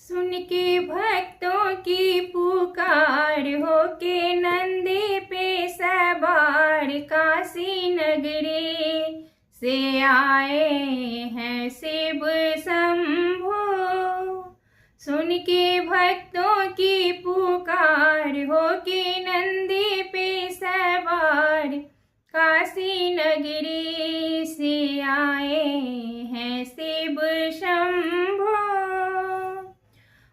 सुन के भक्तों की पुकार हो के नंदी पे सवार काशी नगरी से आए हैं शिव शंभो। सुन के भक्तों की पुकार हो के नंदी पे सवार काशी नगरी से आए हैं शिव शंभो।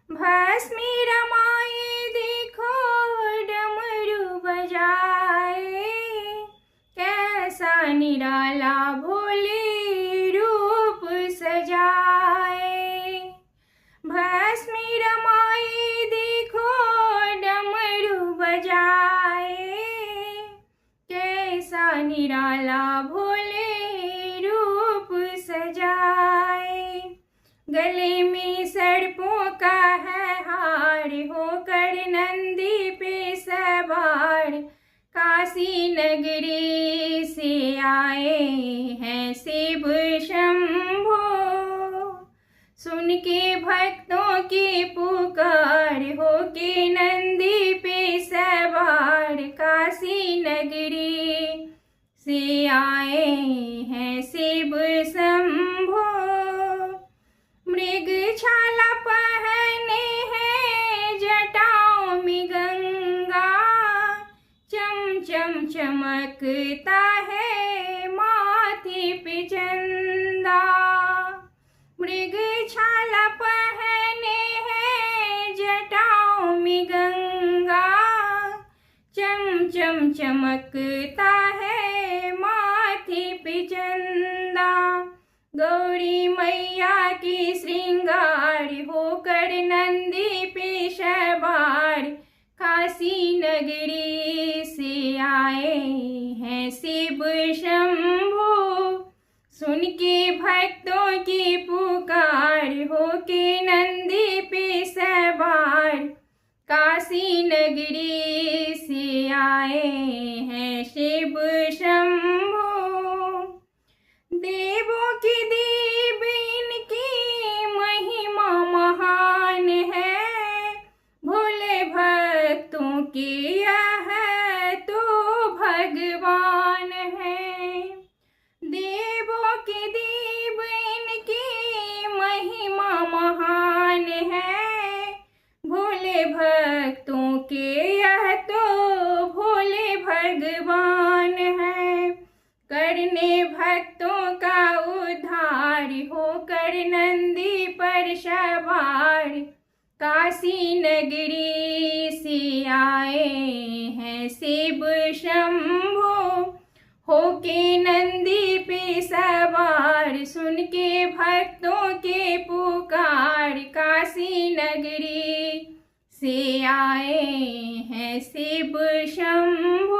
भस्मी रमाए देखो डमरू बजाए, कैसा निराला भोले रूप सजाए। भस्मी रमाए देखो डमरू बजाए, कैसा निराला भोले रूप सजाए। गले में सर्पों का है हार होकर नंदी पे सवार काशी नगरी से आए हैं शिव शंभो। सुन के भक्तों की पुकार हो के नंदी पे सवार काशी नगरी से आए हैं शिव शंभो। मृग छाला पहने हैं जटाओं में गंगा, चम चम चमकता है माथे पे चंदा। मृग छाला पहने हैं जटाओं में गंगा, चम चम चमकता है माथे पे चंदा। गौरी मैया की श्रृंगार होकर नंदी पे सवार काशी नगरी से आए हैं शिव शंभो। सुन के भक्तों की पुकार हो के नंदी पे सवार काशी नगरी से आए हैं शिव शंभो। देवों की देव इनकी महिमा महान है, भोले भक्तों की यह तो भगवान है। देवों की देव इनकी महिमा महान है, भोले भक्तों के यह तो भोले भगवान है। करने भक्तों का उद्धार होकर नंदी पर सवार काशी नगरी से आए हैं शिव शंभो। होके नंदी पे सवार सुन के भक्तों के पुकार काशी नगरी से आए हैं शिव शंभो।